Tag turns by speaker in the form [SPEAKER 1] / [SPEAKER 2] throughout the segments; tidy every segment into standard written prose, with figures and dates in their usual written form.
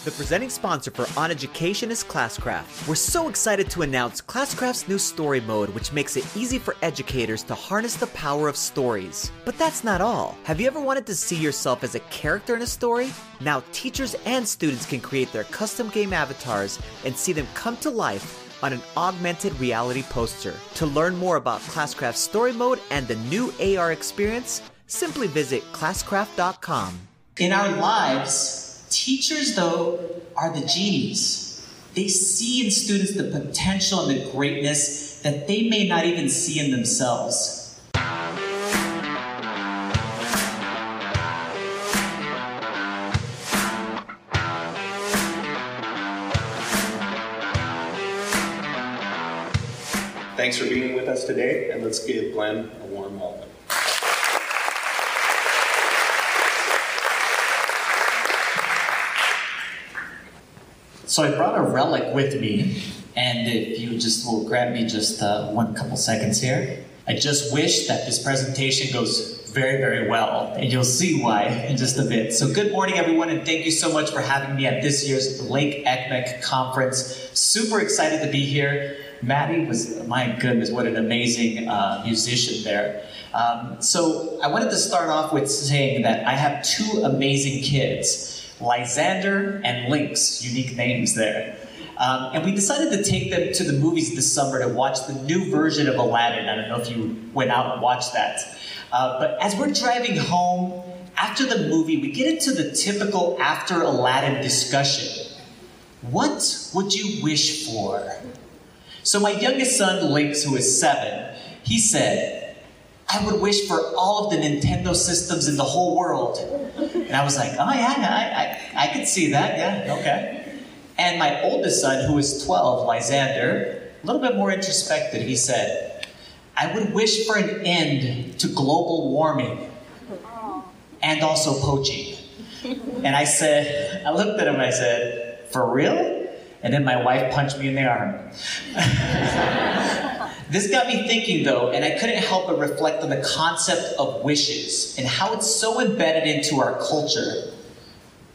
[SPEAKER 1] The presenting sponsor for OnEducation is Classcraft. We're so excited to announce Classcraft's new story mode, which makes it easy for educators to harness the power of stories. But that's not all. Have you ever wanted to see yourself as a character in a story? Now teachers and students can create their custom game avatars and see them come to life on an augmented reality poster. To learn more about Classcraft's story mode and the new AR experience, simply visit classcraft.com.
[SPEAKER 2] In our lives, teachers, though, are the genies. They see in students the potential and the greatness that they may not even see in themselves.
[SPEAKER 3] Thanks for being with us today, and let's give Glen a warm welcome.
[SPEAKER 2] So I brought a relic with me, and if you just will grab me just one couple seconds here. I just wish that this presentation goes very, very well, and you'll see why in just a bit. So good morning, everyone, and thank you so much for having me at this year's Lake Ecmec Conference. Super excited to be here. Maddie was, my goodness, what an amazing musician there. So I wanted to start off with saying that I have two amazing kids, Lysander and Lynx, unique names there. And we decided to take them to the movies this summer to watch the new version of Aladdin. I don't know if you went out and watched that. But as we're driving home, after the movie, we get into the typical after Aladdin discussion. What would you wish for? So my youngest son, Lynx, who is 7, he said, I would wish for all of the Nintendo systems in the whole world. And I was like, oh yeah, I could see that, yeah, okay. And my oldest son, who is 12, Lysander, a little bit more introspective, he said, I would wish for an end to global warming and also poaching. And I said, I looked at him and I said, for real? And then my wife punched me in the arm. This got me thinking, though, and I couldn't help but reflect on the concept of wishes and how it's so embedded into our culture.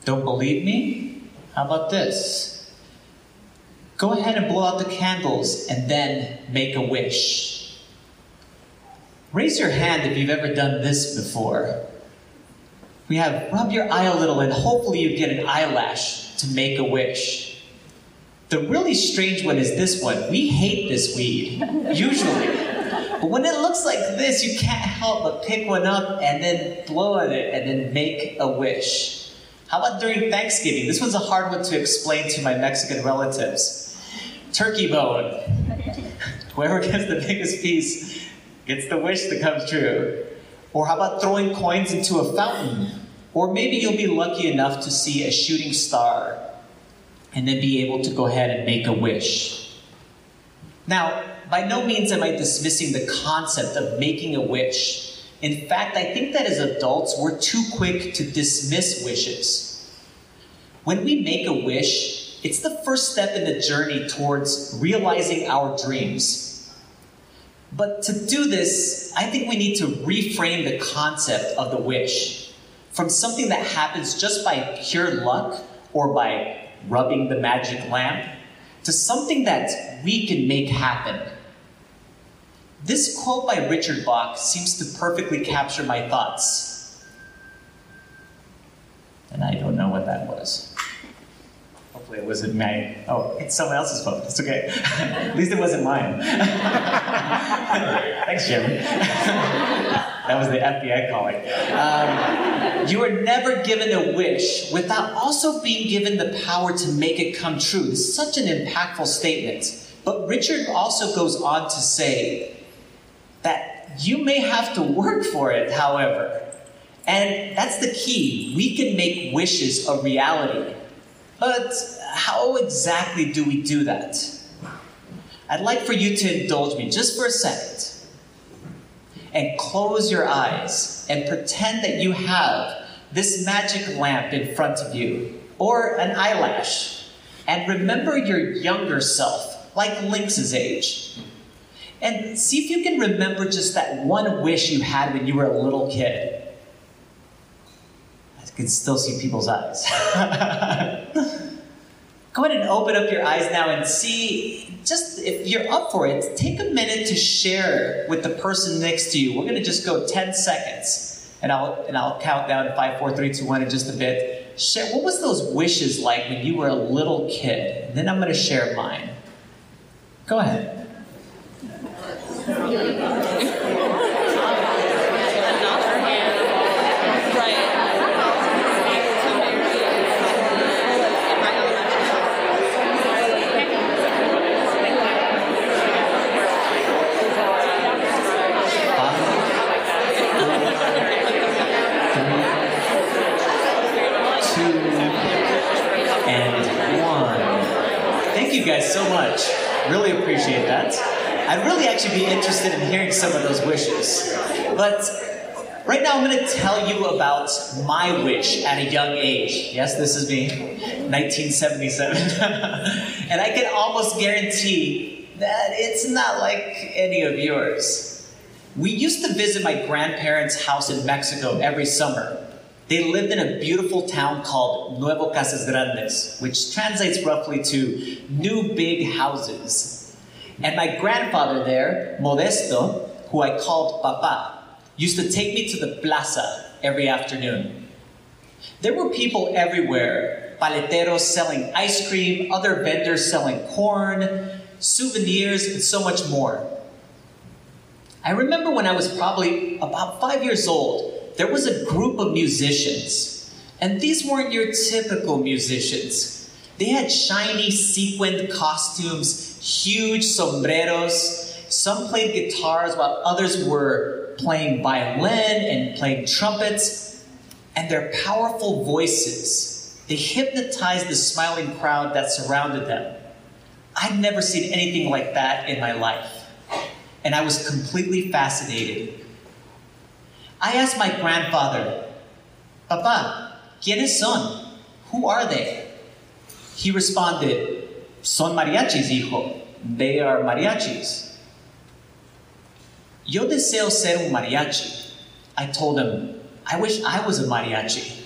[SPEAKER 2] Don't believe me? How about this? Go ahead and blow out the candles and then make a wish. Raise your hand if you've ever done this before. We have rub your eye a little and hopefully you get an eyelash to make a wish. The really strange one is this one. We hate this weed, usually. But when it looks like this, you can't help but pick one up and then blow at it and then make a wish. How about during Thanksgiving? This one's a hard one to explain to my Mexican relatives. Turkey bone. Whoever gets the biggest piece gets the wish that comes true. Or how about throwing coins into a fountain? Or maybe you'll be lucky enough to see a shooting star and then be able to go ahead and make a wish. Now, by no means am I dismissing the concept of making a wish. In fact, I think that as adults, we're too quick to dismiss wishes. When we make a wish, it's the first step in the journey towards realizing our dreams. But to do this, I think we need to reframe the concept of the wish from something that happens just by pure luck or by rubbing the magic lamp, to something that we can make happen. This quote by Richard Bach seems to perfectly capture my thoughts. And I don't know what that was. Hopefully it wasn't my, oh, it's someone else's phone, it's okay. At least it wasn't mine. Thanks, Jeremy. That was the FBI calling. You are never given a wish without also being given the power to make it come true. This is such an impactful statement. But Richard also goes on to say that you may have to work for it, however. And that's the key. We can make wishes a reality. But how exactly do we do that? I'd like for you to indulge me just for a second and close your eyes and pretend that you have this magic lamp in front of you, or an eyelash, and remember your younger self, like Lynx's age. And see if you can remember just that one wish you had when you were a little kid. I can still see people's eyes. Go ahead and open up your eyes now and see, just if you're up for it, take a minute to share with the person next to you. We're going to just go 10 seconds, and I'll count down 5, 4, 3, 2, 1 in just a bit. Share, what was those wishes like when you were a little kid? And then I'm going to share mine. Go ahead. Thank you guys so much. Really appreciate that. I'd really actually be interested in hearing some of those wishes. But right now I'm going to tell you about my wish at a young age. Yes, this is me, 1977. And I can almost guarantee that it's not like any of yours. We used to visit my grandparents' house in Mexico every summer. They lived in a beautiful town called Nuevo Casas Grandes, which translates roughly to new big houses. And my grandfather there, Modesto, who I called Papa, used to take me to the plaza every afternoon. There were people everywhere, paleteros selling ice cream, other vendors selling corn, souvenirs, and so much more. I remember when I was probably about 5 years old, there was a group of musicians, and these weren't your typical musicians. They had shiny sequined costumes, huge sombreros. Some played guitars while others were playing violin and playing trumpets. And their powerful voices, they hypnotized the smiling crowd that surrounded them. I'd never seen anything like that in my life, and I was completely fascinated. I asked my grandfather, Papa, ¿quiénes son? Who are they? He responded, Son mariachis, hijo. They are mariachis. Yo deseo ser un mariachi. I told him, I wish I was a mariachi.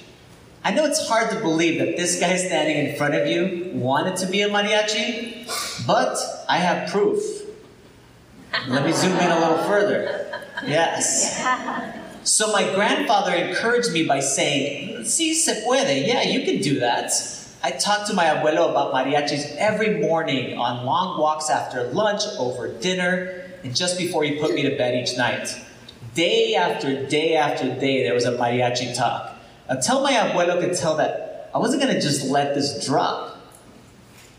[SPEAKER 2] I know it's hard to believe that this guy standing in front of you wanted to be a mariachi, but I have proof. Let me zoom in a little further. Yes. So my grandfather encouraged me by saying, Sí se puede, yeah, you can do that. I talked to my abuelo about mariachis every morning on long walks after lunch, over dinner, and just before he put me to bed each night. Day after day after day, there was a mariachi talk. Until my abuelo could tell that I wasn't going to just let this drop.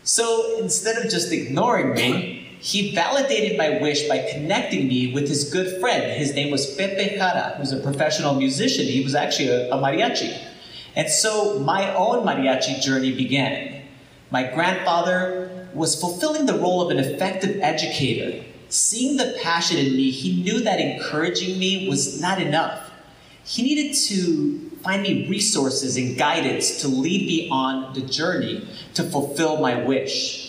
[SPEAKER 2] So instead of just ignoring me, he validated my wish by connecting me with his good friend. His name was Pepe Jara, who's a professional musician. He was actually a mariachi. And so my own mariachi journey began. My grandfather was fulfilling the role of an effective educator. Seeing the passion in me, he knew that encouraging me was not enough. He needed to find me resources and guidance to lead me on the journey to fulfill my wish.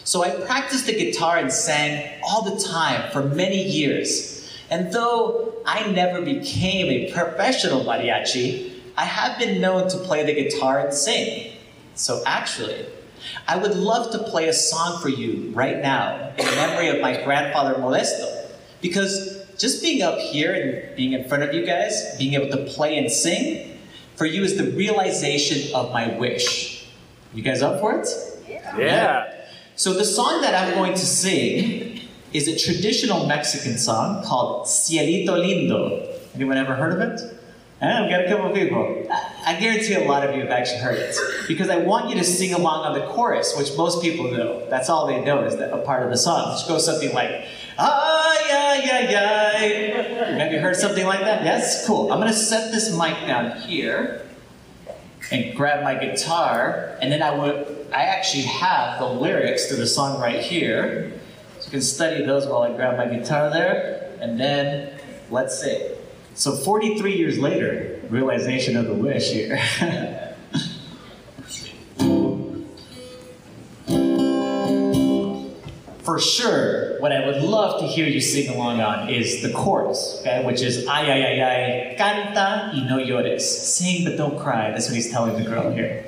[SPEAKER 2] So I practiced the guitar and sang all the time for many years. And though I never became a professional mariachi, I have been known to play the guitar and sing. So actually, I would love to play a song for you right now in memory of my grandfather Modesto. Because just being up here and being in front of you guys, being able to play and sing, for you is the realization of my wish. You guys up for it?
[SPEAKER 4] Yeah.
[SPEAKER 2] So the song that I'm going to sing is a traditional Mexican song called Cielito Lindo. Anyone ever heard of it? I've got a couple of people. I guarantee a lot of you have actually heard it. Because I want you to sing along on the chorus, which most people know. That's all they know is that a part of the song, which goes something like, ay, ay, ay, ay. Have you heard something like that? Yes? Cool. I'm going to set this mic down here and grab my guitar, and then I actually have the lyrics to the song right here. So you can study those while I grab my guitar there, and then let's sing. So 43 years later, realization of the wish here. For sure, what I would love to hear you sing along on is the chorus, okay? Which is, ay, ay, ay, ay, canta y no llores. Sing but don't cry. That's what he's telling the girl here.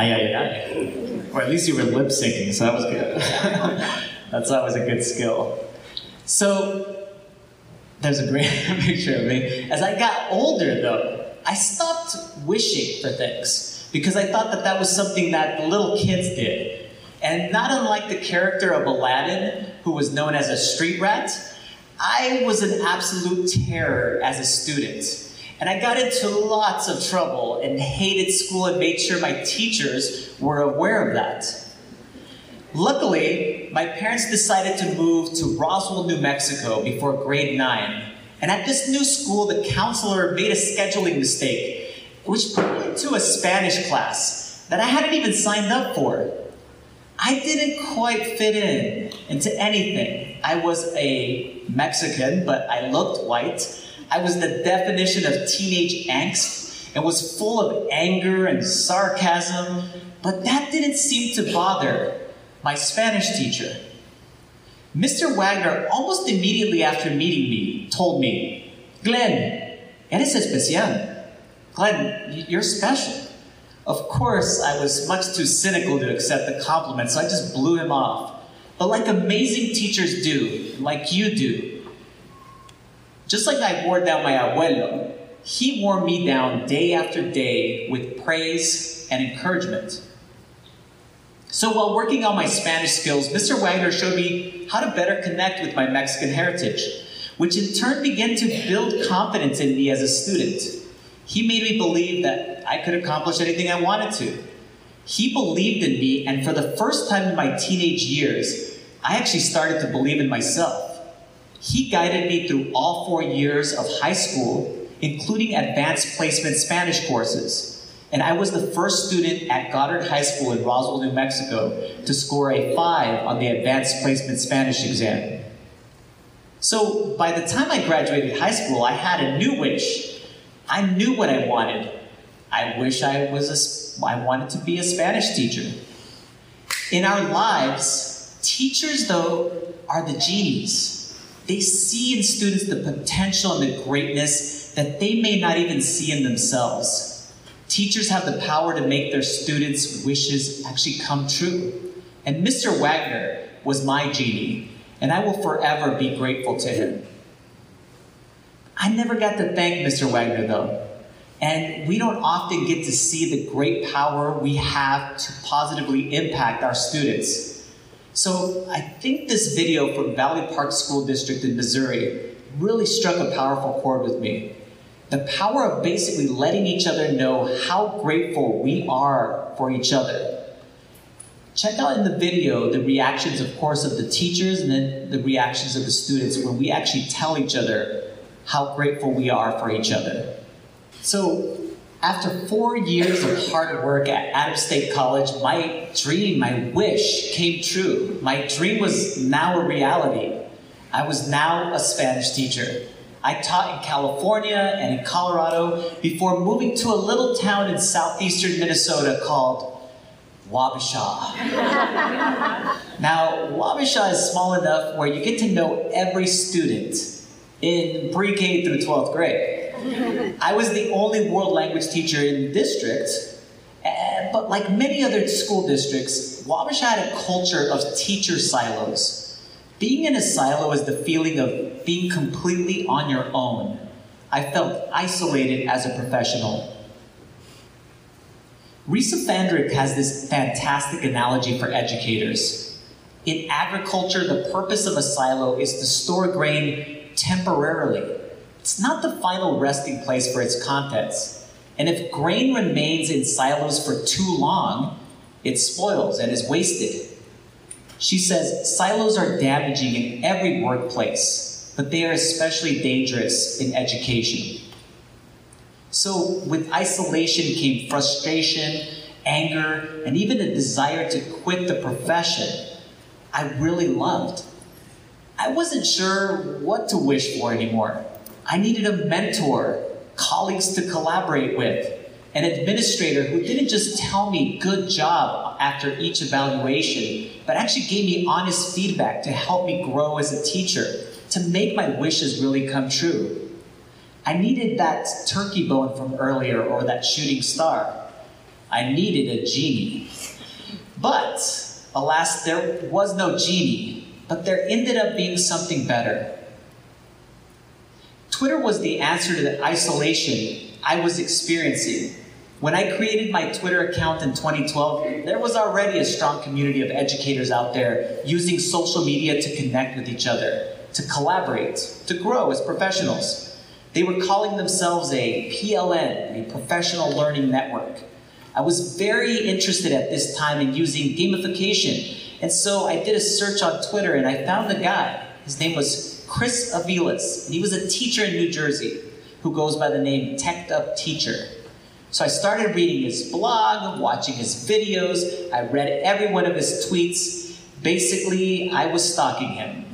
[SPEAKER 2] Ay, ay, ay. Or at least you were lip syncing, so that was good. That's always a good skill. So, there's a great picture of me. As I got older, though, I stopped wishing for things because I thought that that was something that the little kids did. And not unlike the character of Aladdin, who was known as a street rat, I was an absolute terror as a student. And I got into lots of trouble and hated school and made sure my teachers were aware of that. Luckily, my parents decided to move to Roswell, New Mexico before grade 9. And at this new school, the counselor made a scheduling mistake, which put me into a Spanish class that I hadn't even signed up for. I didn't quite fit into anything. I was a Mexican, but I looked white. I was the definition of teenage angst and was full of anger and sarcasm, but that didn't seem to bother my Spanish teacher. Mr. Wagner, almost immediately after meeting me, told me, "Glen, eres especial. Glen, you're special." Of course, I was much too cynical to accept the compliment, so I just blew him off. But like amazing teachers do, like you do, just like I wore down my abuelo, he wore me down day after day with praise and encouragement. So while working on my Spanish skills, Mr. Wagner showed me how to better connect with my Mexican heritage, which in turn began to build confidence in me as a student. He made me believe that I could accomplish anything I wanted to. He believed in me, and for the first time in my teenage years, I actually started to believe in myself. He guided me through all 4 years of high school, including advanced placement Spanish courses. And I was the first student at Goddard High School in Roswell, New Mexico, to score a 5 on the advanced placement Spanish exam. So by the time I graduated high school, I had a new wish. I knew what I wanted. I wanted to be a Spanish teacher. In our lives, teachers, though, are the genies. They see in students the potential and the greatness that they may not even see in themselves. Teachers have the power to make their students' wishes actually come true. And Mr. Wagner was my genie, and I will forever be grateful to him. I never got to thank Mr. Wagner, though. And we don't often get to see the great power we have to positively impact our students. So I think this video from Valley Park School District in Missouri really struck a powerful chord with me. The power of basically letting each other know how grateful we are for each other. Check out in the video the reactions, of course, of the teachers and then the reactions of the students when we actually tell each other how grateful we are for each other. So after 4 years of hard work at Adams State College, my dream, my wish came true. My dream was now a reality. I was now a Spanish teacher. I taught in California and in Colorado before moving to a little town in southeastern Minnesota called Wabasha. Now, Wabasha is small enough where you get to know every student in pre-K through 12th grade. I was the only world language teacher in the district, but like many other school districts, Wabasha had a culture of teacher silos. Being in a silo is the feeling of being completely on your own. I felt isolated as a professional. Risa Fandrick has this fantastic analogy for educators. In agriculture, the purpose of a silo is to store grain temporarily. It's not the final resting place for its contents. And if grain remains in silos for too long, it spoils and is wasted. She says silos are damaging in every workplace, but they are especially dangerous in education. So with isolation came frustration, anger, and even a desire to quit the profession I really loved. I wasn't sure what to wish for anymore. I needed a mentor, colleagues to collaborate with, an administrator who didn't just tell me good job after each evaluation, but actually gave me honest feedback to help me grow as a teacher, to make my wishes really come true. I needed that turkey bone from earlier or that shooting star. I needed a genie. But, alas, there was no genie, but there ended up being something better. Twitter was the answer to the isolation I was experiencing. When I created my Twitter account in 2012, there was already a strong community of educators out there using social media to connect with each other, to collaborate, to grow as professionals. They were calling themselves a PLN, a professional learning network. I was very interested at this time in using gamification, and so I did a search on Twitter and I found a guy. His name was Chris Aviles, and he was a teacher in New Jersey who goes by the name Teched Up Teacher. So I started reading his blog, watching his videos. I read every one of his tweets. Basically, I was stalking him.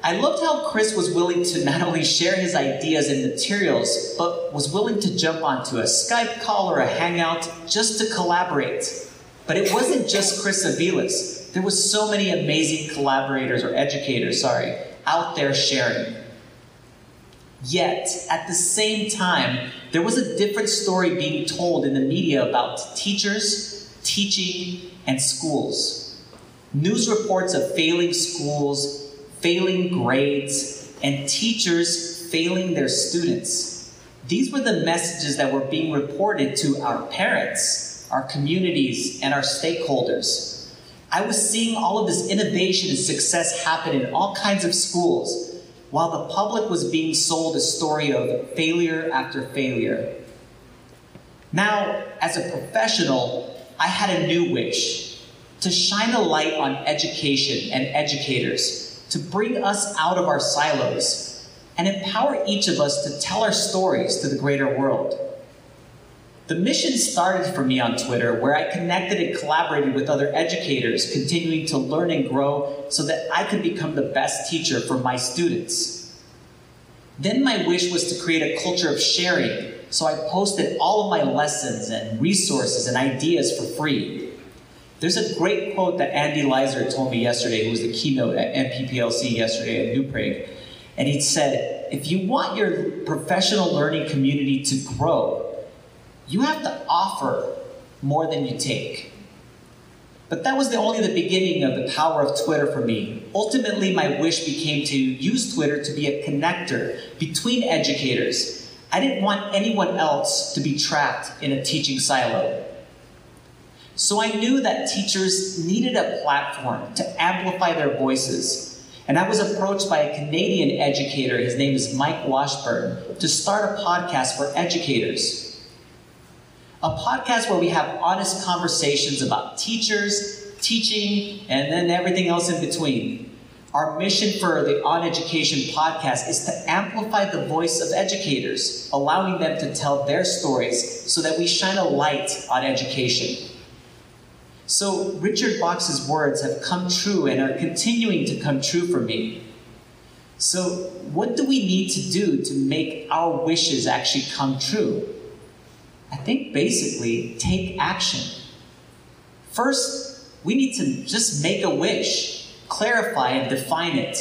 [SPEAKER 2] I loved how Chris was willing to not only share his ideas and materials, but was willing to jump onto a Skype call or a Hangout just to collaborate. But it wasn't just Chris Aviles. There was so many amazing collaborators, or educators, out there sharing. Yet, at the same time, there was a different story being told in the media about teachers, teaching, and schools. News reports of failing schools, failing grades, and teachers failing their students. These were the messages that were being reported to our parents, our communities, and our stakeholders. I was seeing all of this innovation and success happen in all kinds of schools, while the public was being sold a story of failure after failure. Now, as a professional, I had a new wish: to shine a light on education and educators, to bring us out of our silos, and empower each of us to tell our stories to the greater world. The mission started for me on Twitter, where I connected and collaborated with other educators, continuing to learn and grow so that I could become the best teacher for my students. Then my wish was to create a culture of sharing, so I posted all of my lessons and resources and ideas for free. There's a great quote that Andy Leiser told me yesterday, who was the keynote at MPPLC yesterday at New Prague, and he said, if you want your professional learning community to grow, you have to offer more than you take. But that was only the beginning of the power of Twitter for me. Ultimately, my wish became to use Twitter to be a connector between educators. I didn't want anyone else to be trapped in a teaching silo. So I knew that teachers needed a platform to amplify their voices. And I was approached by a Canadian educator, his name is Mike Washburn, to start a podcast for educators. A podcast where we have honest conversations about teachers, teaching, and then everything else in between. Our mission for the OnEducation podcast is to amplify the voice of educators, allowing them to tell their stories so that we shine a light on education. So Richard Bach's words have come true and are continuing to come true for me. So what do we need to do to make our wishes actually come true? I think basically take action. First, we need to just make a wish, clarify and define it.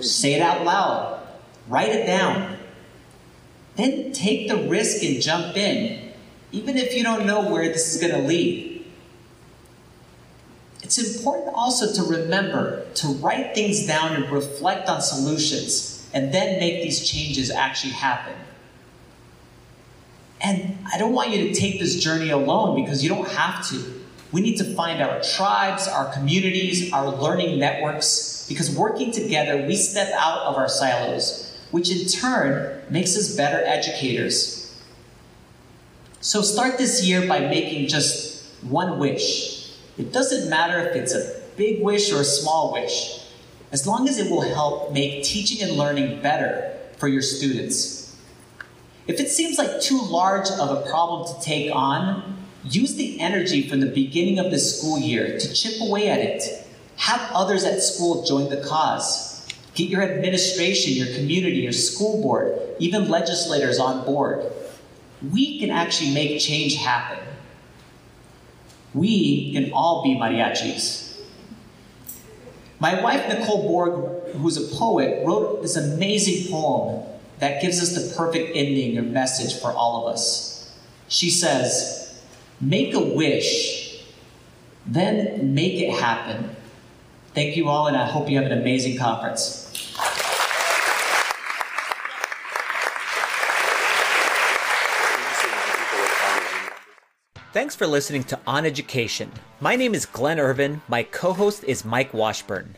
[SPEAKER 2] Say it out loud, write it down. Then take the risk and jump in, even if you don't know where this is going to lead. It's important also to remember to write things down and reflect on solutions, and then make these changes actually happen. And I don't want you to take this journey alone, because you don't have to. We need to find our tribes, our communities, our learning networks, because working together, we step out of our silos, which in turn makes us better educators. So start this year by making just one wish. It doesn't matter if it's a big wish or a small wish, as long as it will help make teaching and learning better for your students. If it seems like too large of a problem to take on, use the energy from the beginning of the school year to chip away at it. Have others at school join the cause. Get your administration, your community, your school board, even legislators on board. We can actually make change happen. We can all be mariachis. My wife, Nicole Borg, who's a poet, wrote this amazing poem that gives us the perfect ending or message for all of us. She says, Make a wish, then make it happen. Thank you all, and I hope you have an amazing conference.
[SPEAKER 1] Thanks for listening to OnEducation. My name is Glen Irvin. My co-host is Mike Washburn.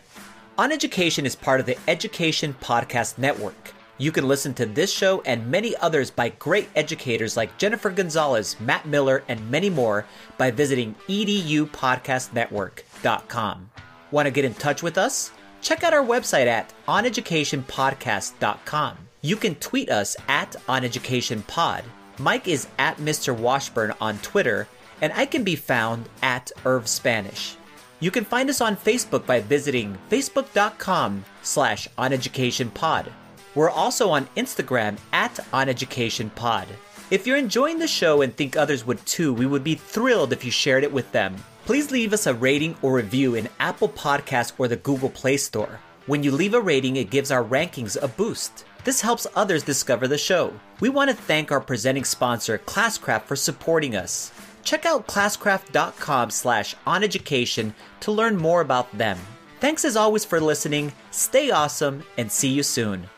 [SPEAKER 1] OnEducation is part of the Education Podcast Network. You can listen to this show and many others by great educators like Jennifer Gonzalez, Matt Miller, and many more by visiting edupodcastnetwork.com. Want to get in touch with us? Check out our website at oneducationpodcast.com. You can tweet us at OnEducationPod. Mike is at Mr. Washburn on Twitter, and I can be found at Irv Spanish. You can find us on Facebook by visiting facebook.com/OnEducationPod. We're also on Instagram at OnEducationPod. If you're enjoying the show and think others would too, we would be thrilled if you shared it with them. Please leave us a rating or review in Apple Podcasts or the Google Play Store. When you leave a rating, it gives our rankings a boost. This helps others discover the show. We want to thank our presenting sponsor, Classcraft, for supporting us. Check out classcraft.com/OnEducation to learn more about them. Thanks as always for listening, stay awesome, and see you soon.